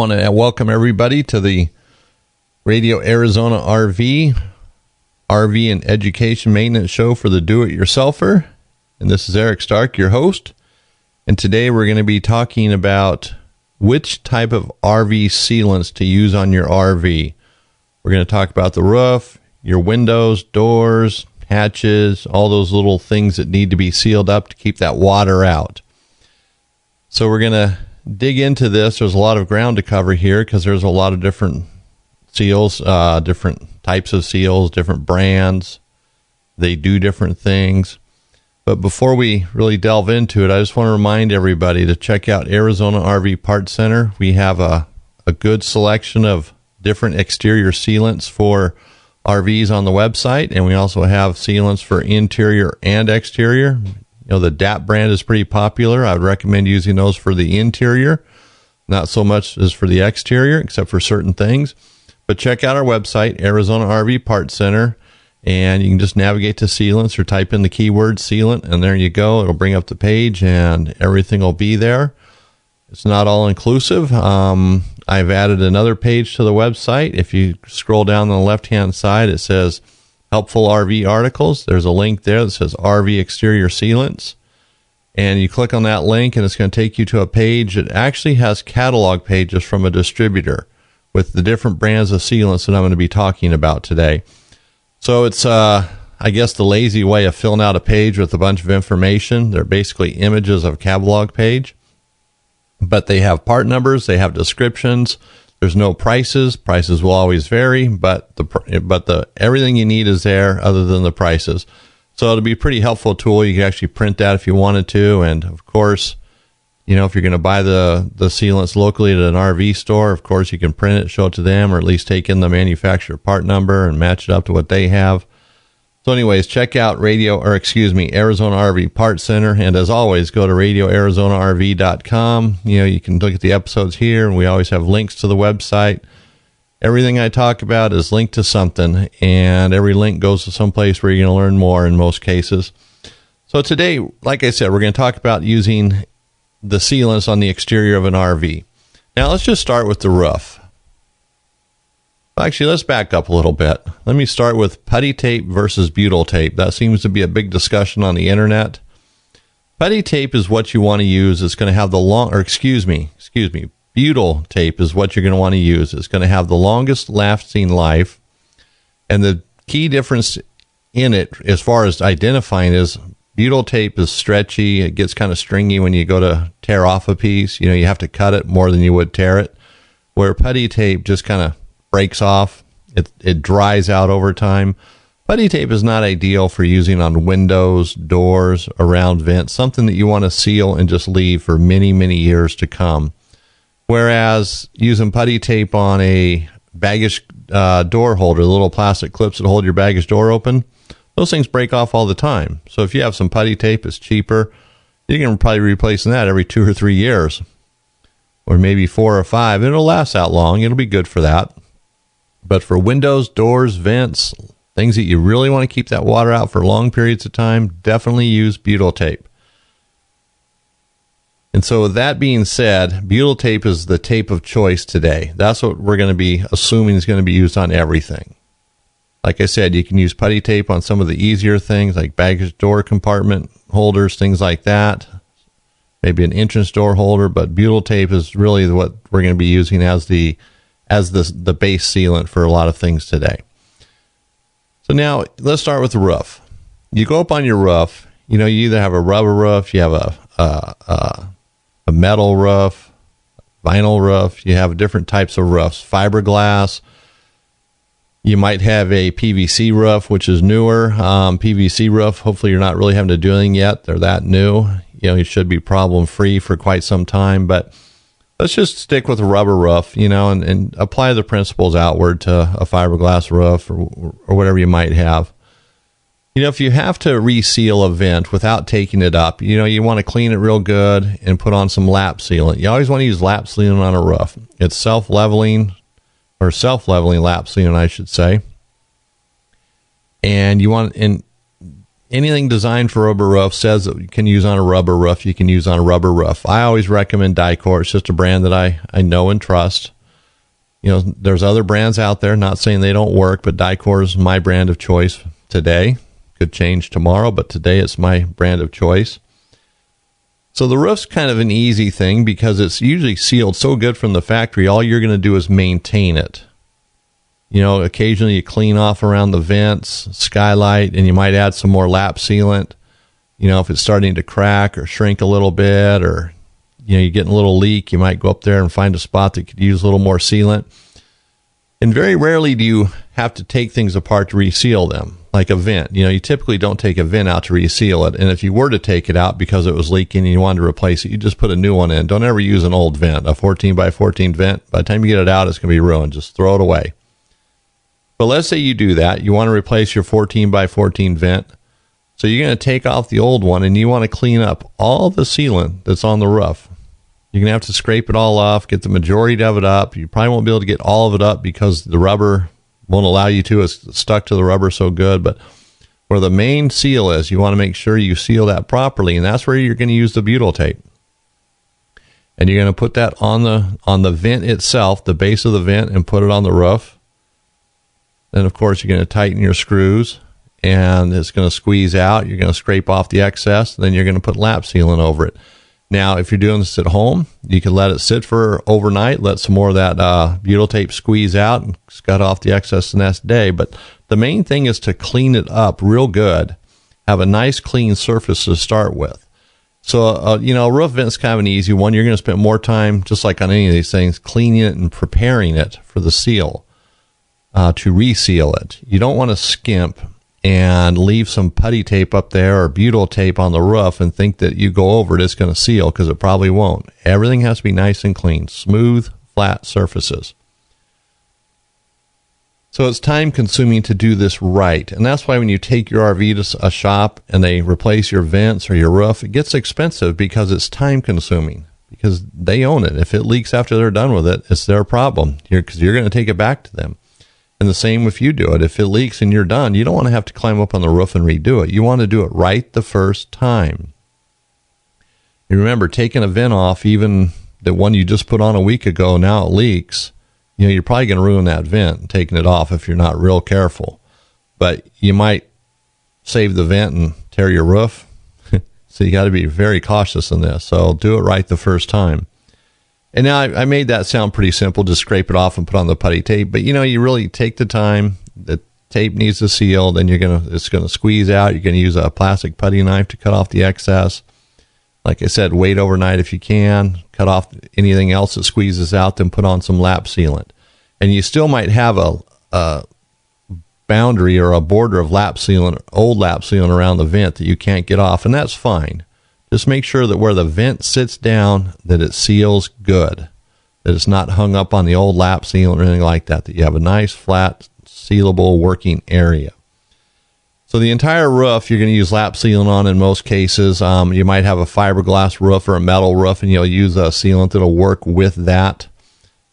want to welcome everybody to the Radio Arizona RV and Education Maintenance Show for the Do-It-Yourselfer. And this is Eric Stark, your host. And today we're going to be talking about which type of RV sealants to use on your RV. We're going to talk about the roof, your windows, doors, hatches, all those little things that need to be sealed up to keep that water out. So we're going to dig into this. There's a lot of ground to cover here because there's a lot of different seals, different types of seals, different brands. They do different things. But before we really delve into it, I just want to remind everybody to check out Arizona RV Parts Center. We have a good selection of different exterior sealants for RVs on the website, and we also have sealants for interior and exterior. You know, the DAP brand is pretty popular. I would recommend using those for the interior, not so much as for the exterior, except for certain things. But check out our website, Arizona RV Parts Center, and you can just navigate to sealants or type in the keyword sealant, and there you go. It'll bring up the page, and everything will be there. It's not all inclusive. I've added another page to the website. If you scroll down on the left-hand side, it says Helpful RV Articles. There's a link there that says RV Exterior Sealants. And you click on that link, and it's going to take you to a page that actually has catalog pages from a distributor with the different brands of sealants that I'm going to be talking about today. So it's, I guess, the lazy way of filling out a page with a bunch of information. They're basically images of a catalog page. But they have part numbers, they have descriptions. There's no prices. Prices will always vary, but the everything you need is there other than the prices. So it'll be a pretty helpful tool. You can actually print that if you wanted to. And of course, you know, if you're going to buy the sealants locally at an RV store, of course you can print it, show it to them, or at least take in the manufacturer part number and match it up to what they have. So anyways, check out Arizona RV Parts Center. And as always, go to radioarizonarv.com. You know, you can look at the episodes here, and we always have links to the website. Everything I talk about is linked to something, and every link goes to someplace where you're going to learn more in most cases. So today, like I said, we're going to talk about using the sealants on the exterior of an RV. Now, let's just start with the roof. Actually, let's back up a little bit. Let me start with putty tape versus butyl tape. That seems to be a big discussion on the internet. Putty tape is what you want to use. It's going to have the butyl tape is what you're going to want to use. It's going to have the longest lasting life. And the key difference in it, as far as identifying, is butyl tape is stretchy. It gets kind of stringy when you go to tear off a piece. You know, you have to cut it more than you would tear it. Where putty tape just kind of breaks off. It dries out over time. Putty tape is not ideal for using on windows, doors, around vents, something that you want to seal and just leave for many, many years to come. Whereas using putty tape on a baggage door holder, the little plastic clips that hold your baggage door open, those things break off all the time. So if you have some putty tape, it's cheaper. You can probably replace that every 2 or 3 years, or maybe 4 or 5. It'll last that long. It'll be good for that. But for windows, doors, vents, things that you really want to keep that water out for long periods of time, definitely use butyl tape. And so with that being said, butyl tape is the tape of choice today. That's what we're going to be assuming is going to be used on everything. Like I said, you can use putty tape on some of the easier things like baggage door compartment holders, things like that. Maybe an entrance door holder, but butyl tape is really what we're going to be using as the base sealant for a lot of things today. So now let's start with the roof. You go up on your roof, you know, you either have a rubber roof, you have a metal roof, vinyl roof, you have different types of roofs, fiberglass. You might have a PVC roof, which is newer. PVC roof, hopefully you're not really having to do anything yet. They're that new. You know, it should be problem free for quite some time, but let's just stick with a rubber roof, you know, and apply the principles outward to a fiberglass roof or whatever you might have. You know, if you have to reseal a vent without taking it up, you know, you want to clean it real good and put on some lap sealant. You always want to use lap sealant on a roof. It's self-leveling lap sealant, I should say. And you want, and anything designed for rubber roof says that you can use on a rubber roof, you can use on a rubber roof. I always recommend Dicor. It's just a brand that I know and trust. there's other brands out there, not saying they don't work, but Dicor is my brand of choice today. Could change tomorrow, but today it's my brand of choice. So the roof's kind of an easy thing because it's usually sealed so good from the factory. All you're going to do is maintain it. Occasionally you clean off around the vents, skylight, and you might add some more lap sealant. If it's starting to crack or shrink a little bit, or you're getting a little leak, you might go up there and find a spot that could use a little more sealant. And very rarely do you have to take things apart to reseal them, like a vent. You typically don't take a vent out to reseal it. And if you were to take it out because it was leaking and you wanted to replace it, you just put a new one in. Don't ever use an old vent, a 14 by 14 vent. By the time you get it out, it's going to be ruined. Just throw it away. But let's say you do that. You want to replace your 14 by 14 vent. So you're going to take off the old one and you want to clean up all the sealant that's on the roof. You're going to have to scrape it all off, get the majority of it up. You probably won't be able to get all of it up because the rubber won't allow you to. It's stuck to the rubber so good. But where the main seal is, you want to make sure you seal that properly. And that's where you're going to use the butyl tape. And you're going to put that on the vent itself, the base of the vent, and put it on the roof. Then, of course, you're going to tighten your screws. And it's going to squeeze out. You're going to scrape off the excess. Then you're going to put lap sealant over it. Now, if you're doing this at home, you can let it sit for overnight, let some more of that butyl tape squeeze out and scud off the excess the next day. But the main thing is to clean it up real good, have a nice clean surface to start with. So, a roof vent's kind of an easy one. You're going to spend more time, just like on any of these things, cleaning it and preparing it for the seal, to reseal it. You don't want to skimp and leave some putty tape up there or butyl tape on the roof and think that you go over it, it's going to seal, because it probably won't. Everything has to be nice and clean, smooth, flat surfaces. So it's time consuming to do this right. And that's why when you take your RV to a shop and they replace your vents or your roof, it gets expensive because it's time consuming, because they own it. If it leaks after they're done with it, it's their problem, because you're going to take it back to them. And the same if you do it. If it leaks and you're done, you don't want to have to climb up on the roof and redo it. You want to do it right the first time. You remember, taking a vent off, even the one you just put on a week ago, now it leaks, you're probably going to ruin that vent taking it off if you're not real careful. But you might save the vent and tear your roof. So you got to be very cautious in this. So do it right the first time. And now I made that sound pretty simple. Just scrape it off and put on the putty tape. But you really take the time. The tape needs to seal. Then it's gonna squeeze out. You're gonna use a plastic putty knife to cut off the excess. Like I said, wait overnight if you can. Cut off anything else that squeezes out. Then put on some lap sealant. And you still might have a boundary or a border of lap sealant, old lap sealant around the vent that you can't get off, and that's fine. Just make sure that where the vent sits down, that it seals good, that it's not hung up on the old lap sealant or anything like that, that you have a nice, flat, sealable working area. So the entire roof, you're going to use lap sealant on in most cases. You might have a fiberglass roof or a metal roof, and you'll use a sealant that'll work with that.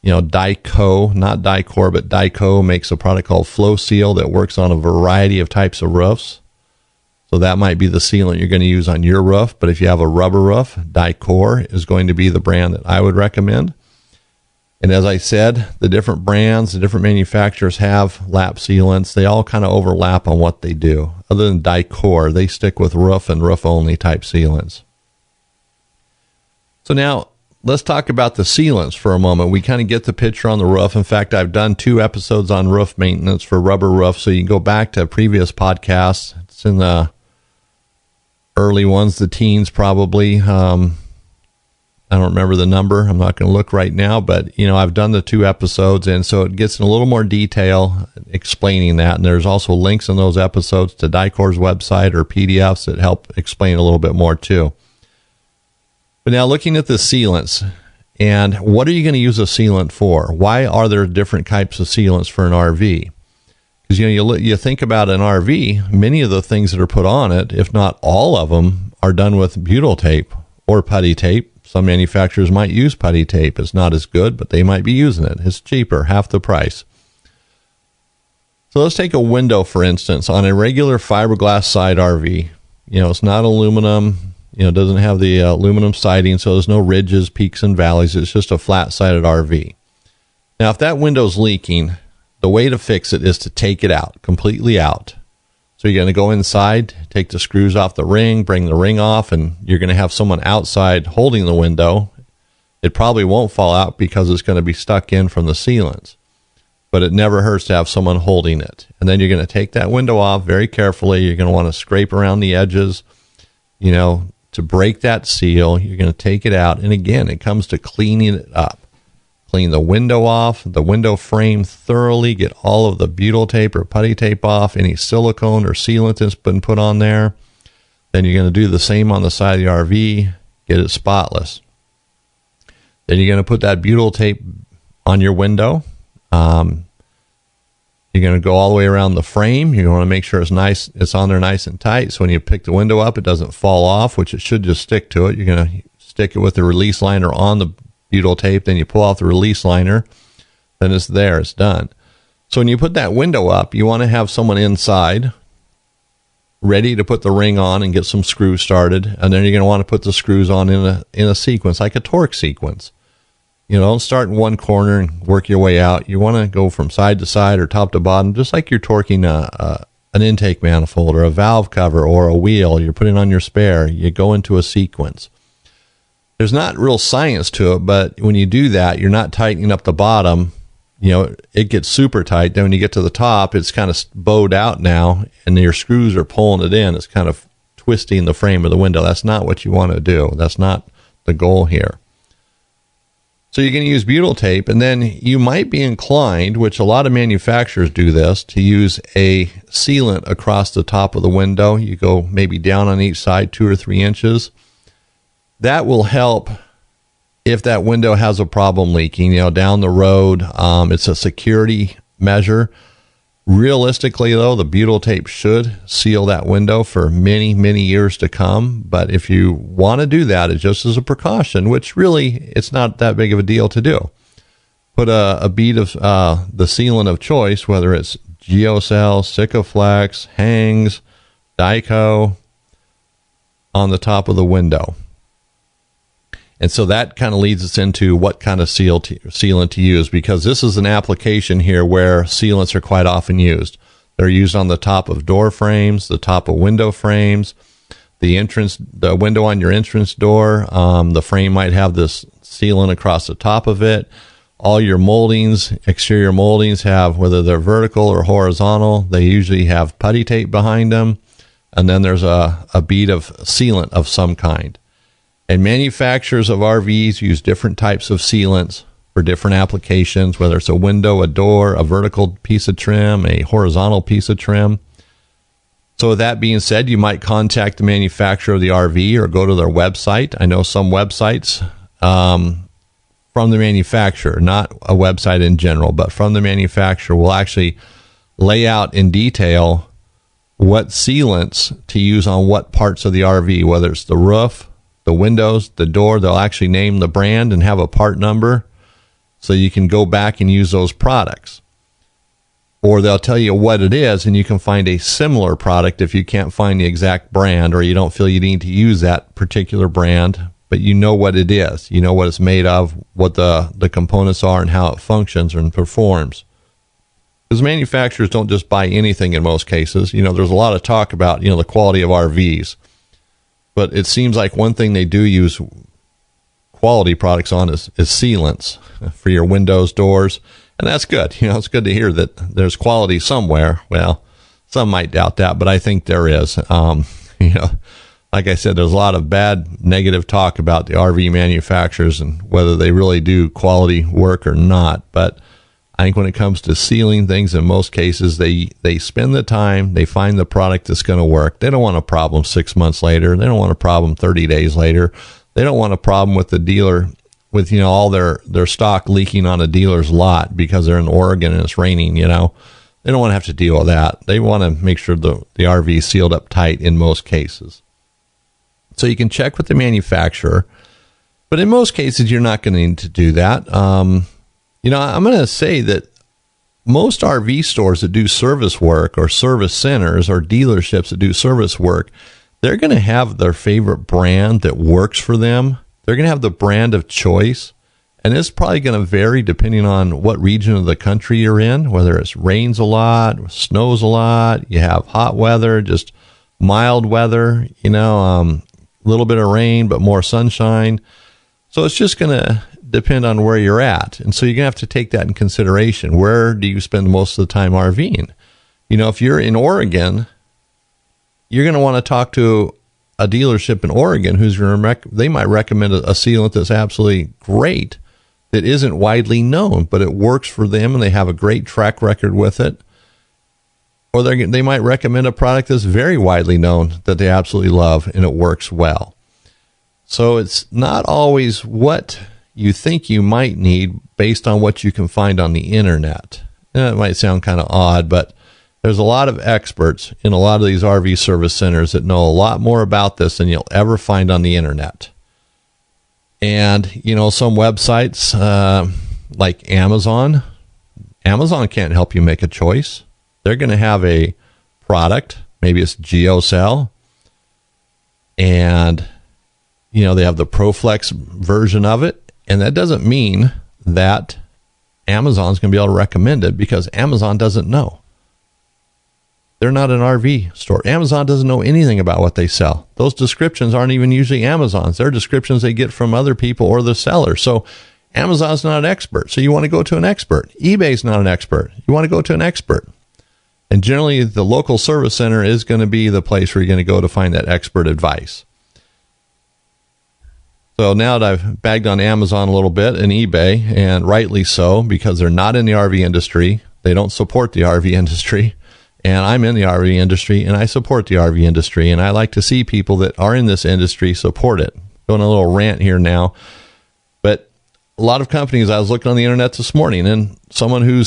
Dyco, not Dicor, but Dyco makes a product called Flow Seal that works on a variety of types of roofs. So that might be the sealant you're going to use on your roof. But if you have a rubber roof, Dicor is going to be the brand that I would recommend. And as I said, the different brands, the different manufacturers have lap sealants. They all kind of overlap on what they do. Other than Dicor, they stick with roof and roof-only type sealants. So now, let's talk about the sealants for a moment. We kind of get the picture on the roof. In fact, I've done 2 episodes on roof maintenance for rubber roofs, so you can go back to previous podcasts. It's in the early ones, the teens probably. I don't remember the number. I'm not going to look right now, but I've done the 2 episodes, and so it gets in a little more detail explaining that. And there's also links in those episodes to Dicor's website or PDFs that help explain a little bit more too. But now looking at the sealants, and what are you going to use a sealant for? Why are there different types of sealants for an RV? Because you think about an RV, many of the things that are put on it, if not all of them, are done with butyl tape or putty tape. Some manufacturers might use putty tape. It's not as good, but they might be using it. It's cheaper, half the price. So let's take a window, for instance, on a regular fiberglass side RV. It's not aluminum. It doesn't have the aluminum siding, so there's no ridges, peaks, and valleys. It's just a flat-sided RV. Now, if that window's leaking, the way to fix it is to take it out, completely out. So you're going to go inside, take the screws off the ring, bring the ring off, and you're going to have someone outside holding the window. It probably won't fall out because it's going to be stuck in from the sealants. But it never hurts to have someone holding it. And then you're going to take that window off very carefully. You're going to want to scrape around the edges, to break that seal. You're going to take it out. And again, it comes to cleaning it up. Clean the window off, the window frame thoroughly, get all of the butyl tape or putty tape off, any silicone or sealant that's been put on there. Then you're going to do the same on the side of the RV, get it spotless. Then you're going to put that butyl tape on your window. You're going to go all the way around the frame. You want to make sure it's on there nice and tight, so when you pick the window up, it doesn't fall off, which it should just stick to it. You're going to stick it with the release liner on the butyl tape, then you pull off the release liner, then it's there, it's done. So when you put that window up, you want to have someone inside ready to put the ring on and get some screws started, and then you're going to want to put the screws on in a sequence, like a torque sequence. Don't start in one corner and work your way out. You want to go from side to side or top to bottom, just like you're torquing an intake manifold or a valve cover or a wheel. You're putting on your spare. You go into a sequence. There's not real science to it, but when you do that, you're not tightening up the bottom. It gets super tight. Then when you get to the top, it's kind of bowed out now, and your screws are pulling it in. It's kind of twisting the frame of the window. That's not what you want to do. That's not the goal here. So you're going to use butyl tape, and then you might be inclined, which a lot of manufacturers do this, to use a sealant across the top of the window. You go maybe down on each side 2 or 3 inches. That will help if that window has a problem leaking, down the road. It's a security measure. Realistically, though, the butyl tape should seal that window for many, many years to come. But if you want to do that, it's just as a precaution, which really it's not that big of a deal to do. Put a bead of the sealant of choice, whether it's GeoCell, Sika Flex, Hengs, Dyco, on the top of the window. And so that kind of leads us into what kind of sealant to use, because this is an application here where sealants are quite often used. They're used on the top of door frames, the top of window frames, the window on your entrance door. The frame might have this sealant across the top of it. All your moldings, exterior moldings have, whether they're vertical or horizontal, they usually have putty tape behind them. And then there's a bead of sealant of some kind. And manufacturers of RVs use different types of sealants for different applications, whether it's a window, a door, a vertical piece of trim, a horizontal piece of trim. So with that being said, you might contact the manufacturer of the RV or go to their website. I know some websites from the manufacturer, not a website in general, but from the manufacturer, will actually lay out in detail what sealants to use on what parts of the RV, whether it's the roof, the windows, the door. They'll actually name the brand and have a part number so you can go back and use those products. Or they'll tell you what it is, and you can find a similar product if you can't find the exact brand or you don't feel you need to use that particular brand, but you know what it is. You know what it's made of, what the components are, and how it functions and performs. Because manufacturers don't just buy anything in most cases. There's a lot of talk about, the quality of RVs. But it seems like one thing they do use quality products on is sealants for your windows, doors. And that's good. It's good to hear that there's quality somewhere. Well, some might doubt that, but I think there is. Like I said, there's a lot of bad, negative talk about the RV manufacturers and whether they really do quality work or not. But I think when it comes to sealing things, in most cases, they spend the time, they find the product that's going to work. They don't want a problem 6 months later. They don't want a problem 30 days later. They don't want a problem with the dealer, with, all their stock leaking on a dealer's lot because they're in Oregon and it's raining, They don't want to have to deal with that. They want to make sure the RV is sealed up tight in most cases. So you can check with the manufacturer, but in most cases, you're not going to need to do that. I'm going to say that most RV stores that do service work, or service centers or dealerships that do service work, they're going to have their favorite brand that works for them. They're going to have the brand of choice, And it's probably going to vary depending on what region of the country you're in, whether it rains a lot, snows a lot, you have hot weather, just mild weather, a little bit of rain, but more sunshine. So it's just going to depend on where you're at. And so you're going to have to take that in consideration. Where do you spend most of the time RVing? If you're in Oregon, you're going to want to talk to a dealership in Oregon they might recommend a sealant that's absolutely great, that isn't widely known, but it works for them and they have a great track record with it. Or they might recommend a product that's very widely known that they absolutely love and it works well. So it's not always what you think you might need based on what you can find on the internet. And it might sound kind of odd, but there's a lot of experts in a lot of these RV service centers that know a lot more about this than you'll ever find on the internet. And, some websites like Amazon can't help you make a choice. They're going to have a product, maybe it's GeoCell, and, they have the ProFlex version of it. And that doesn't mean that Amazon's going to be able to recommend it because Amazon doesn't know. They're not an RV store. Amazon doesn't know anything about what they sell. Those descriptions aren't even usually Amazon's. They're descriptions they get from other people or the seller. So Amazon's not an expert. So you want to go to an expert. eBay's not an expert. You want to go to an expert. And generally, the local service center is going to be the place where you're going to go to find that expert advice. So now that I've bagged on Amazon a little bit and eBay, and rightly so, because they're not in the RV industry, they don't support the RV industry. And I'm in the RV industry, and I support the RV industry, and I like to see people that are in this industry support it. Going a little rant here now, but a lot of companies, I was looking on the internet this morning, and someone who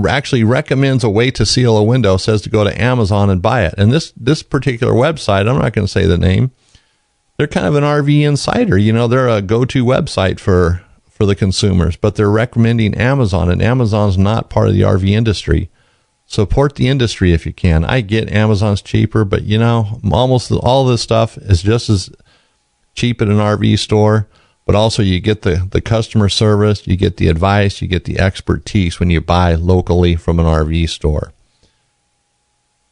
actually recommends a way to seal a window says to go to Amazon and buy it. And this particular website, I'm not going to say the name, they're kind of an RV insider. They're a go-to website for the consumers, but they're recommending Amazon, and Amazon's not part of the RV industry. Support the industry if you can. I get Amazon's cheaper, but almost all this stuff is just as cheap at an RV store, but also you get the customer service, you get the advice, you get the expertise when you buy locally from an RV store.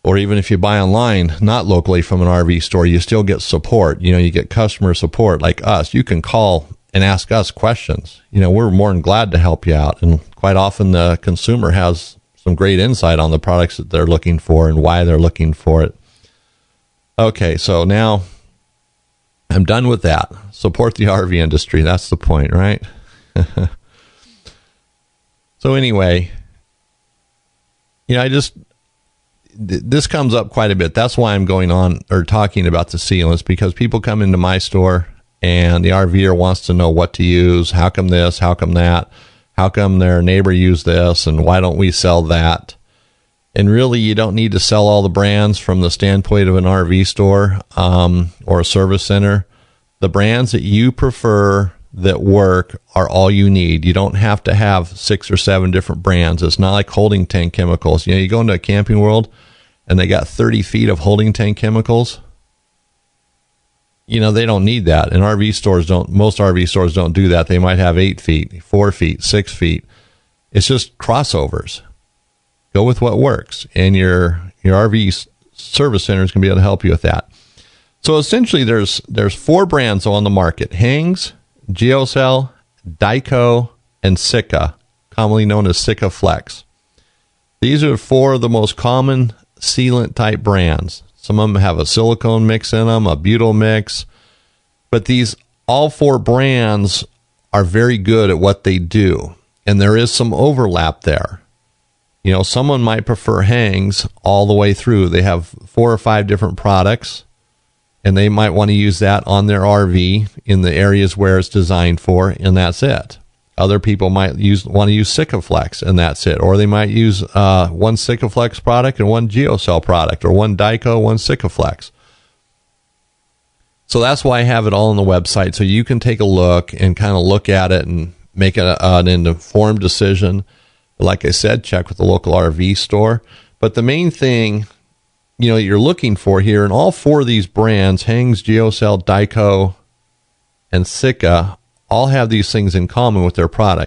Or even if you buy online, not locally from an RV store, you still get support. You get customer support like us. You can call and ask us questions. We're more than glad to help you out. And quite often the consumer has some great insight on the products that they're looking for and why they're looking for it. Okay, so now I'm done with that. Support the RV industry. That's the point, right? So anyway, this comes up quite a bit. That's why I'm going on or talking about the sealants, because people come into my store and the RVer wants to know what to use. How come this? How come that? How come their neighbor used this? And why don't we sell that? And really, you don't need to sell all the brands from the standpoint of an RV store or a service center. The brands that you prefer that work are all you need. You don't have to have 6 or 7 different brands. It's not like holding tank chemicals. You go into a Camping World and they got 30 feet of holding tank chemicals. They don't need that. And most RV stores don't do that. They might have 8 feet, 4 feet, 6 feet. It's just crossovers. Go with what works. And your RV service center is going to be able to help you with that. So essentially there's 4 brands on the market: Hengs, GeoCell, Dyco, and Sika, commonly known as Sika Flex. These are 4 of the most common sealant type brands. Some of them have a silicone mix in them, a butyl mix. But all 4 brands are very good at what they do. And there is some overlap there. Someone might prefer Hengs all the way through. They have 4 or 5 different products, and they might want to use that on their RV in the areas where it's designed for, and that's it. Other people might want to use Sika Flex, and that's it. Or they might use one Sika Flex product and one GeoCell product, or one Dyco, one Sika Flex. So that's why I have it all on the website, so you can take a look and kind of look at it and make an informed decision. But like I said, check with the local RV store. But the main thing you're looking for here, in all 4 of these brands, Hengs, GeoCell, Dyco, and Sika, all have these things in common with their product.